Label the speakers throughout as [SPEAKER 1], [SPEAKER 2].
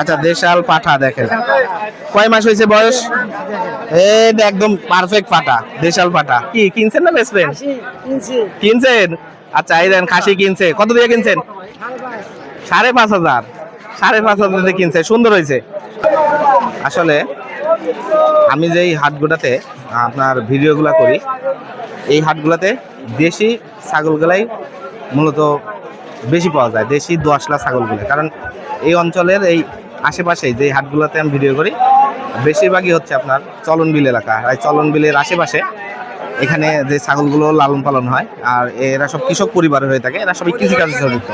[SPEAKER 1] আচ্ছা, দেশাল পাঠা দেখেন কয় মাস হয়েছে বয়স? এই একদম পারফেক্ট পাঠা, দেশাল পাঠা। কি কিনছেন না বেচবেন? কিনছেন। আচ্ছা, এই দেন খাসি কিনছে। কত দিয়ে কিনছেন? 5,500। 5,500 দিয়ে কিনছে। সুন্দর হয়েছে। আসলে আমি যেই হাটগুলাতে আপনার ভিডিওগুলা করি, এই হাটগুলাতে দেশি ছাগলগুলাই মূলত বেশি পাওয়া যায়, দেশি দোআঁশলা ছাগলগুলো। কারণ এই অঞ্চলের এই আশেপাশেই যে হাটগুলোতে আমি ভিডিও করি বেশিরভাগই হচ্ছে আপনার চলন বিল এলাকা। এই চলন বিলের আশেপাশে এখানে যে ছাগলগুলো লালন পালন হয়, আর এরা সব কৃষক পরিবার হয়ে থাকে, এরা সবই কৃষিকাজে জড়িত।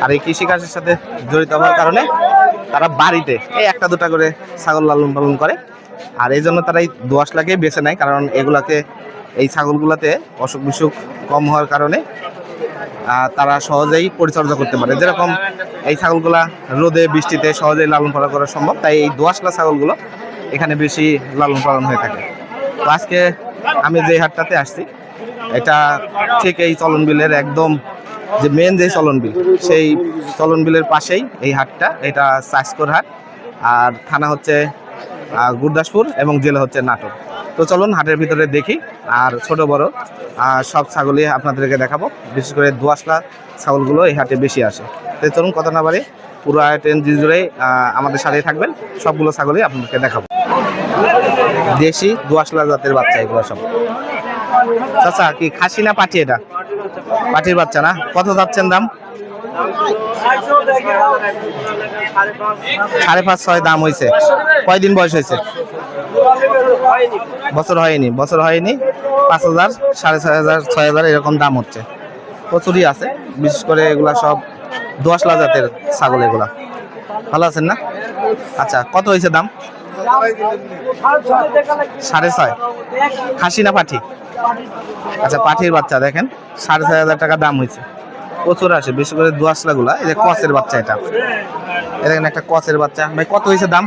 [SPEAKER 1] আর এই কৃষিকাজের সাথে জড়িত হওয়ার কারণে তারা বাড়িতে এই একটা দুটা করে ছাগল লালন পালন করে। আর এই জন্য তারা এই দোআঁশলাকে বেছে নেয়, কারণ এগুলাতে এই ছাগলগুলোতে অসুখ বিসুখ কম হওয়ার কারণে তারা সহজেই পরিচর্যা করতে পারে। যেরকম এই ছাগলগুলা রোদে বৃষ্টিতে সহজেই লালন পালন করা সম্ভব, তাই এই দোআঁশলা ছাগলগুলো এখানে বেশি লালন পালন হয়ে থাকে। তো আজকে আমি যে হাটটাতে আসছি এটা ঠিক এই চলন বিলের একদম যে মেন যে চলন বিল, সেই চলন বিলের পাশেই এই হাটটা। এটা চাষকর হাট, আর থানা হচ্ছে গুরদাসপুর এবং জেলা হচ্ছে নাটোর। তো চলুন হাটের ভিতরে দেখি, আর ছোট বড় সব ছাগলই আপনাদেরকে দেখাবো। বিশেষ করে দোআঁশলা ছাগলগুলো এই হাটে বেশি আসে। তো চলুন কথা না বাড়ি, পুরো ট্রেন জুড়েই আমাদের সাথেই থাকবেন, সবগুলো ছাগলই আপনাদেরকে দেখাবো। দেশি দোআঁশলা জাতের বাচ্চা এগুলো সব। চাচা কি খাসি না পাঠি? এটা পাঠির বাচ্চা না? কত যাচ্ছেন দাম? 5.5-6 দাম হয়েছে। কয়দিন বয়স হয়েছে? বছর হয়নি। 5,000, 6,500, 6,000 এরকম দাম হচ্ছে। প্রচুরই আছে, বিশেষ করে এগুলা সব দোআঁশলা জাতের ছাগল। এগুলা ভালো আছেন না? আচ্ছা, কত হয়েছে দাম? 6.5। খাসি না পাঠি? আচ্ছা, পাঠির বাচ্চা দেখেন 6,500 টাকা দাম হয়েছে। প্রচুর আসে, বিশেষ করে দোআঁশলা গুলা। এই যে কচের বাচ্চা, এটা দেখেন একটা কচের বাচ্চা। ভাই কত হয়েছে দাম?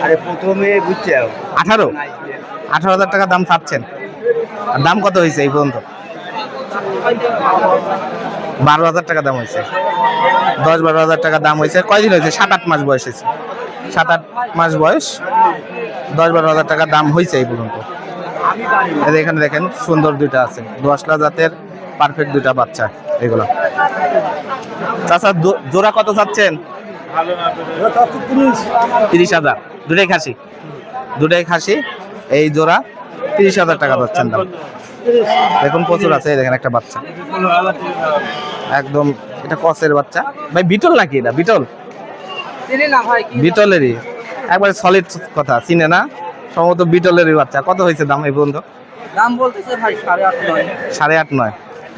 [SPEAKER 2] আরে প্রথমে বুঝছে
[SPEAKER 1] 18,000 টাকা দাম চাচ্ছেন। আর দাম কত হয়েছে এই পর্যন্ত? 12,000 টাকা দাম হয়েছে। 10-12,000 টাকা দাম হয়েছে। কয়দিন হয়েছে? 7-8 মাস বয়স হয়েছে। 7-8 মাস বয়স, 10-12,000 টাকা দাম হয়েছে এই পর্যন্ত। এখানে দেখেন সুন্দর দুইটা আছে, দোআঁশলা জাতের পারফেক্ট দুইটা বাচ্চা এগুলো। চাচা জোড়া কত চাচ্ছেন? 30,000। দুটাই খাসি। এই জোড়া 30,000 টাকা পাচ্ছেন দাম। দেখুন প্রচুর আছে। দেখেন একটা বাচ্চা একদম, এটা কচের বাচ্চা। ভাই বিটল নাকি? এটা বিটল? বিটলেরই একবারে সলিড কথা, চিনে না সম্ভবত। বিটলেরই বাচ্চা। কত হয়েছে দাম এই পর্যন্ত?
[SPEAKER 2] দাম বলতেছে ভাই
[SPEAKER 1] 8.5।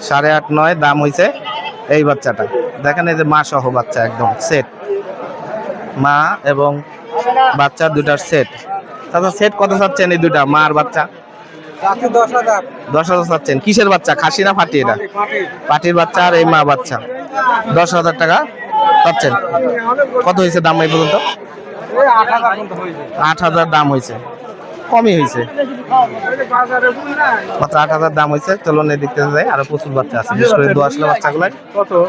[SPEAKER 1] 8.5 দাম হয়েছে এই বাচ্চাটা। দেখেন এই যে মা সহ বাচ্চা, একদম সেট, মা এবং বাচ্চা দুটার সেট। তাছাড়া সেট কত চাচ্ছেন এই দুটা মা আর বাচ্চা? 10,000 চাচ্ছেন। কিসের বাচ্চা, খাসি না পাঠি? এটা পাঠির বাচ্চা, আর এই মা বাচ্চা 10,000 টাকা চাচ্ছেন। কত হয়েছে দাম এই পর্যন্ত? 8,000 দাম হয়েছে। কমই হয়েছে, মাত্র 8,000 দাম হয়েছে। চলুন এই দিকতে যাই, আরো প্রচুর বাচ্চা আছে, বিশেষ করে দোআঁশলা বাচ্চাগুলো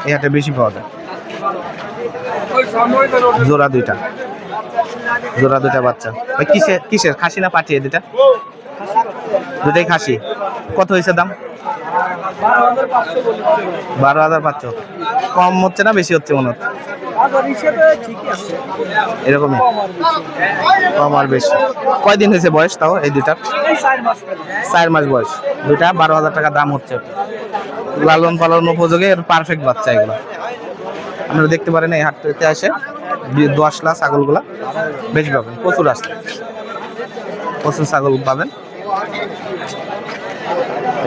[SPEAKER 1] এই হাটে বেশি পাওয়া যায়। জোড়া দুইটা বাচ্চা। কিসের খাসি না পাঠি? দুটা দুটাই খাসি। কত হয়েছে দাম? 12,500। কম হচ্ছে না বেশি হচ্ছে মনে হচ্ছে? এরকমই, কম আর বেশি। কয়দিন হয়েছে বয়স তাও এই দুটার? 4 মাস বয়স। দুটা 12,000 টাকা দাম হচ্ছে। লালন পালন উপযোগী পারফেক্ট বাচ্চা এগুলো। আপনারা দেখতে পারেন এই হাটতে আসে দোআঁশলা ছাগলগুলা বেশি পাবেন। প্রচুর আসছে, প্রচুর ছাগল পাবেন।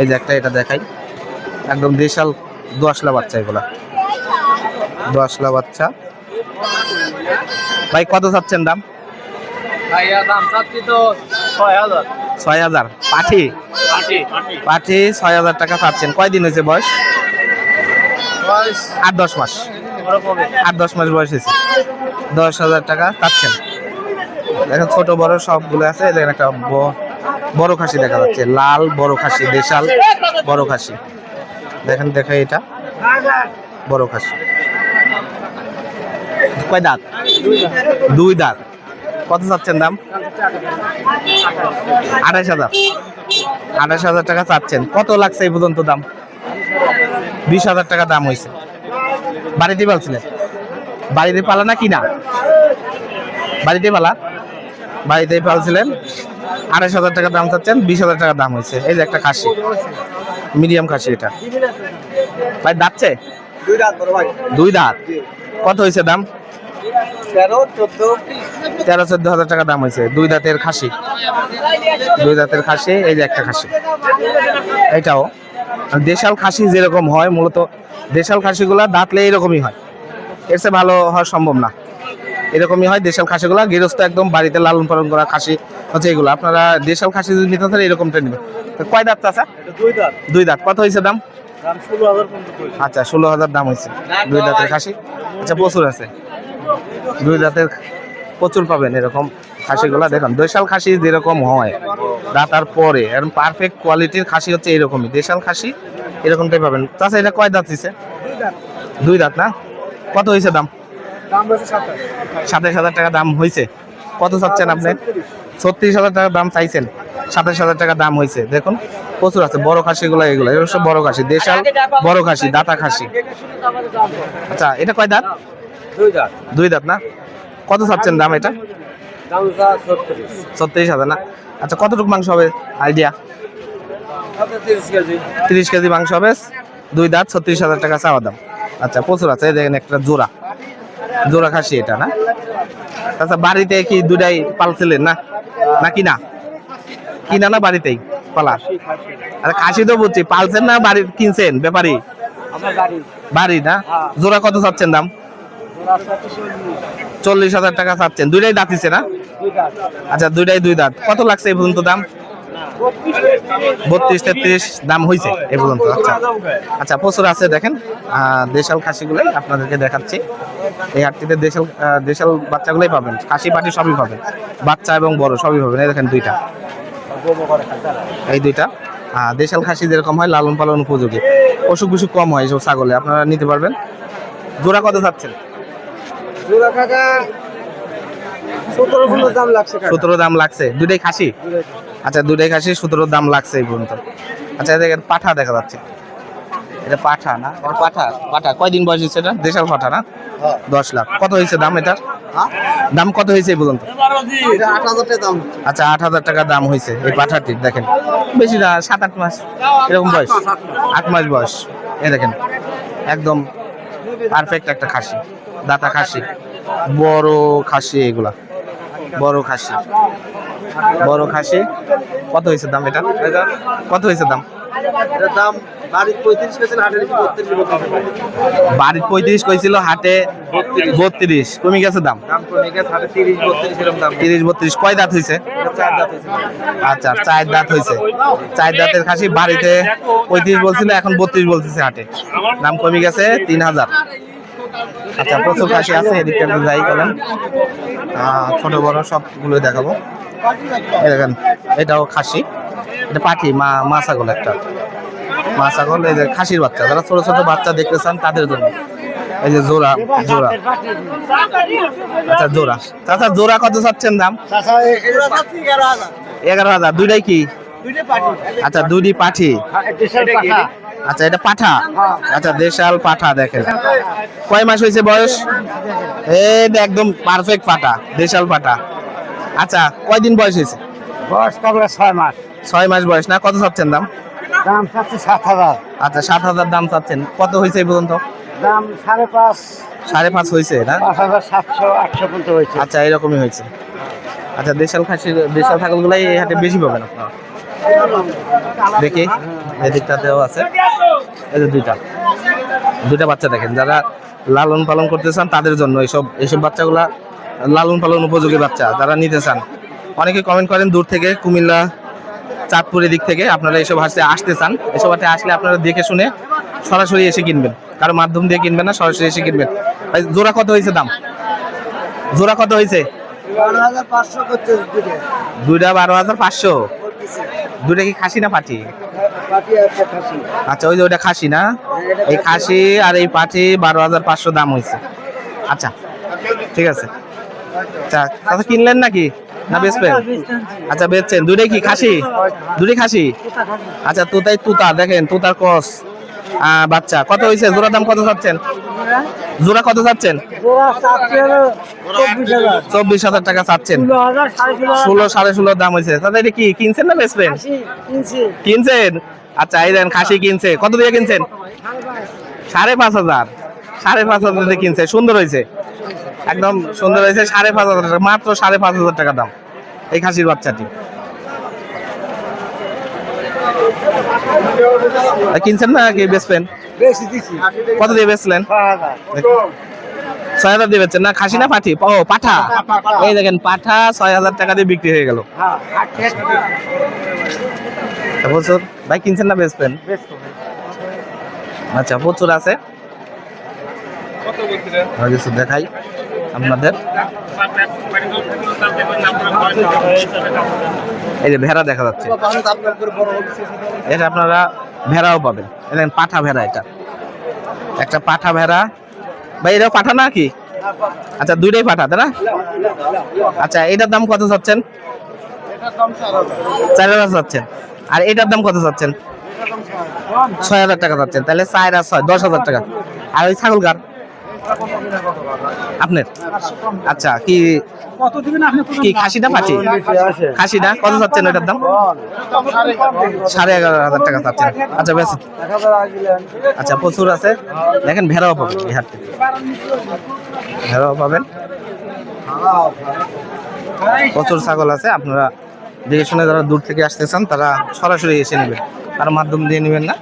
[SPEAKER 1] এই যে একটা, এটা দেখাই, একদম দেশাল দোআঁশলা বাচ্চা এগুলা। দোআঁশলা বাচ্চা। ভাই কত চাচ্ছেন দাম?
[SPEAKER 2] দাম চাচ্ছি তো 6,000।
[SPEAKER 1] 6,000। পাঠি 6,000 টাকা চাচ্ছেন। কয়দিন হয়েছে বয়স? 8-10 মাস। 8-10 মাস বয়স হয়েছে। 10,000 টাকা চাচ্ছেন। দেখেন ছোট বড় সবগুলো আছে। দেখেন একটা বড় খাসি দেখা যাচ্ছে, লাল বড় খাসি, দেশাল বড় খাসি। দেখেন, এটা বড় খাসি। কয় দাঁত? দুই দাঁত। কত চাচ্ছেন দাম? 28,000। 28,000 টাকা চাচ্ছেন। কত লাগছে এই পর্যন্ত দাম? 20,000 টাকা দাম হয়েছে। বাড়িতে পালছিলেন? বাড়িতে পালা না কিনা? বাড়িতে পালা, বাড়িতেই পালছিলেন। 28,000 টাকা দাম চাচ্ছেন, 20,000 টাকা দাম হয়েছে। এই যে একটা খাসি, মিডিয়াম খাসি এটা। ভাই দাঁতছে? দুই দাঁত। কত হয়েছে দাম? 13-14,000 টাকা দাম হয়েছে। দুই দাঁতের খাসি, দুই দাঁতের খাসি। এই যে একটা খাসি, এটাও দেশাল খাসি যেরকম হয়, মূলত দেশাল খাসিগুলা দাঁতলে এরকমই হয়, এর চেয়ে ভালো হওয়া সম্ভব না। এরকমই হয় দেশাল খাসিগুলা, গৃহস্থ একদম বাড়িতে লালন পালন করা খাসি হচ্ছে এগুলো। আপনারা দেশাল খাসি যদি নিতে চান এরকমটা নেবেন। কয় দাঁত চাচা? দুই দাঁত। কত হয়েছে দাম? আচ্ছা 16,000 দাম হয়েছে দুই দাঁতের খাসি। আচ্ছা প্রচুর আছে, দুই দাঁতের প্রচুর পাবেন এরকম খাসিগুলা। দেখুন দেশাল খাসি যেরকম হয় দাঁতার পরে, এরকম পারফেক্ট কোয়ালিটির খাসি হচ্ছে এরকমই, দেশাল খাসি এরকমটাই পাবেন। তাছাড়া এটা কয় দাঁত দিছে? দুই দাঁত না? কত হয়েছে দাম? 27,000 টাকা দাম হয়েছে। কত চাচ্ছেন আপনি? 36,000 টাকা দাম চাইছেন, 27,000 টাকা দাম হয়েছে। দেখুন প্রচুর আছে বড় খাসিগুলো, এগুলো এগুলো সব বড় খাসি, দেশাল বড় খাসি, দাতা খাসি। আচ্ছা এটা কয় দাঁত? দুই দাঁত না? কত চাচ্ছেন দাম এটা? 36,000 না? আচ্ছা কতটুকু মাংস হবে আইডিয়া? 30 কেজি মাংস হবে। দুই দাঁত, 36,000 টাকা চাওয়া দাম। আচ্ছা প্রচুর আছে। এই দেখেন একটা জোড়া, জোড়া খাসি এটা না? আচ্ছা বাড়িতে কি দুটাই পালছিলেন না নাকি না? কিনা না বাড়িতেই পালা? আরে খাসি তো বুঝছি, পালছেন না বাড়ি কিনছেন? ব্যাপারী বাড়ি না? জোড়া কত চাচ্ছেন দাম? 40,000 টাকা চাচ্ছেন। দুইটাই দাঁতিছে না? আচ্ছা দুইটাই দুই দাঁত। কত লাগছে এই পর্যন্ত দাম? 32-33 দাম হয়েছে এই পর্যন্ত। আচ্ছা আচ্ছা প্রচুর আছে। দেখেন দেশাল খাসিগুলাই আপনাদেরকে দেখাচ্ছি। এই হাটটিতে দেশাল দেশাল বাচ্চাগুলোই পাবেন, খাসি পাটি সবই পাবেন, বাচ্চা এবং বড় সবই পাবেন। এই দেখেন দুইটা, এই দুইটা দেশাল খাসি যেরকম হয় লালন পালন উপযোগী, অসুখ বিসুখ কম হয় এইসব ছাগলে, আপনারা নিতে পারবেন। জোড়া কত চাচ্ছেন? 17 দাম লাগছে। দুইটাই খাসি? আচ্ছা দুইটাই খাসি, 17 দাম লাগছে এই পর্যন্ত। আচ্ছা দেখেন পাঠা দেখা যাচ্ছে, এটা পাঠা না? এটা পাঠা। পাঠা কয়দিন বয়স হচ্ছে এটা? দেশাল পাঠা না? 10 লাখ। কত হয়েছে দাম এটা? দাম কত হয়েছে এই পর্যন্ত? আচ্ছা 8,000 টাকা দাম হয়েছে এই পাঠাটির। দেখেন বেশি না, 7-8 মাস এরকম বয়স, 8 মাস বয়স। এই দেখেন একদম পারফেক্ট একটা খাসি, দাতা খাসি, বড় খাসি এগুলা, বড় খাসি, বড় খাসি। কত হয়েছে দাম এটা? কত হয়েছে দাম? বাড়ির 35 কইছিল, হাটে 32 কমে গেছে দাম। 30-32। কয় দাঁত হয়েছে? আচ্ছা 4 দাঁত হয়েছে। 4 দাঁতের খাসি, বাড়িতে 35 বলছিল, এখন 32 বলতেছে হাটে। দাম কমে গেছে 3,000। আচ্ছা প্রচুর খাসি আছে, এদিকটা যাই করেন, ছোট বড় সবগুলো দেখাবো। এই দেখেন এটাও খাসি, এটা পাঠি, মা ছাগল একটা, মা ছাগল। এই যে খাসির বাচ্চা, যারা ছোট ছোট বাচ্চা দেখতে চান তাদের জন্য। এই যে জোড়া, জোড়া। আচ্ছা জোড়া। আচ্ছা জোড়া কত চাচ্ছেন দাম? 11,000। দুইটাই কি? আচ্ছা দুইটি পাঠি। আচ্ছা এটা পাঠা। আচ্ছা দেশাল পাঠা। দেখেন কয় মাস হয়েছে বয়স? এই একদম পারফেক্ট পাঠা, দেশাল পাঠা। আচ্ছা কয়দিন বয়স হয়েছে?
[SPEAKER 2] বয়স কবে? 6 মাস।
[SPEAKER 1] 6 মাস বয়স না? কত চাচ্ছেন দাম?
[SPEAKER 2] দাম চাচ্ছি 7,000।
[SPEAKER 1] আচ্ছা 7,000 দাম চাচ্ছেন। কত হয়েছে এই পর্যন্ত?
[SPEAKER 2] দাম 5.5।
[SPEAKER 1] 5.5 হয়েছে না?
[SPEAKER 2] 5,700-800 পর্যন্ত হয়েছে।
[SPEAKER 1] আচ্ছা এরকমই হয়েছে। আচ্ছা দেশাল খাসি, দেশাল ছাগলগুলাই এই হাটে বেশি পাবেন আপনারা। দেখি এদিকটাতেও আছে, এই যে দুইটা বাচ্চা দেখেন, যারা লালন পালন করতে চান তাদের জন্য এইসব বাচ্চাগুলা লালন পালন উপযোগী বাচ্চা, যারা নিতে চান। অনেকে কমেন্ট করেন দূর থেকে, কুমিল্লা, চাঁদপুরের দিক থেকে আপনারা এইসব হাটে আসতে চান। এসব হাটে আসলে আপনারা দেখে শুনে সরাসরি এসে কিনবেন, কারো মাধ্যম দিয়ে কিনবেন না, সরাসরি এসে কিনবেন। জোড়া কত হয়েছে দাম? জোড়া কত হয়েছে?
[SPEAKER 2] 12,500 করছে
[SPEAKER 1] দুইটা 12,500। দুইটা কি খাসি না পাঠি? আচ্ছা ওই যে ওইটা খাসি না? এই খাসি আর এই পাঠি 12,500 দাম হয়েছে। আচ্ছা ঠিক আছে। আচ্ছা কথা কিনলেন নাকি না বেচবেন? আচ্ছা বেচছেন। দুটোই কি খাসি? দুটোই খাসি। আচ্ছা তুতাই তুতা দেখেন, তুতার কস বাচ্চা। কত হয়েছে? জোড়া দাম কত চাচ্ছেন? জোড়া কত চাচ্ছেন? 24,000 টাকা চাচ্ছেন। 16 16.5 দাম হয়েছে। তাহলে এটা কি কিনছেন না বেচবেন? কিনছেন। আচ্ছা এই দেন খাসি কিনছে। কত দিয়ে কিনছেন? 5,500। 5,500 দিয়ে কিনছে। সুন্দর হয়েছে, একদম সুন্দর হয়েছে। 5,500 টাকা, মাত্র 5,500 টাকা দাম এই খাসির বাচ্চাটি। কিনছেন না কি বেচবেন? কত দিয়ে বেচলেন? 6,000 দিয়ে বেচছেন না? খাসি না পাঠি? ও পাঠা। এই দেখেন পাঠা 6,000 টাকা দিয়ে বিক্রি হয়ে গেল। প্রচুর ভাই কিনছেন না বেচবেন? আচ্ছা প্রচুর আছে। কিছু দেখাই আপনাদের। এই যে ভেড়া দেখা যাচ্ছে, এটা আপনারা ভেড়াও পাবেন। দেখেন পাঠা ভেড়া, এটা একটা পাঠা ভেড়া। ভাই এটাও পাঠা না কি? আচ্ছা দুইটাই পাঠা তাই না? আচ্ছা এটার দাম কত চাচ্ছেন? 4,000 চাচ্ছেন। আর এটার দাম কত চাচ্ছেন? 6,000 টাকা চাচ্ছেন। তাহলে 4 আর 6 10,000 টাকা। আর ওই ছাগল গার আপনার? আচ্ছা কি কি খাসি না পাঠি? খাসি না? কত চাচ্ছেন ওটার দাম? 11,500 টাকা চাচ্ছেন। আচ্ছা বেশ। আচ্ছা প্রচুর আছে। দেখেন ভেড়াও পাবেন এই হাট থেকে, ভেড়াও পাবেন। প্রচুর ছাগল আছে। আপনারা দেখে শুনে যারা দূর থেকে আসতে চান তারা সরাসরি এসে নেবেন, তার মাধ্যম দিয়ে নেবেন না।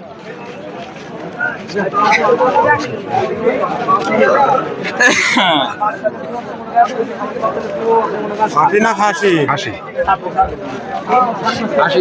[SPEAKER 3] খাসি না খাসি?
[SPEAKER 2] খাসি খাসি।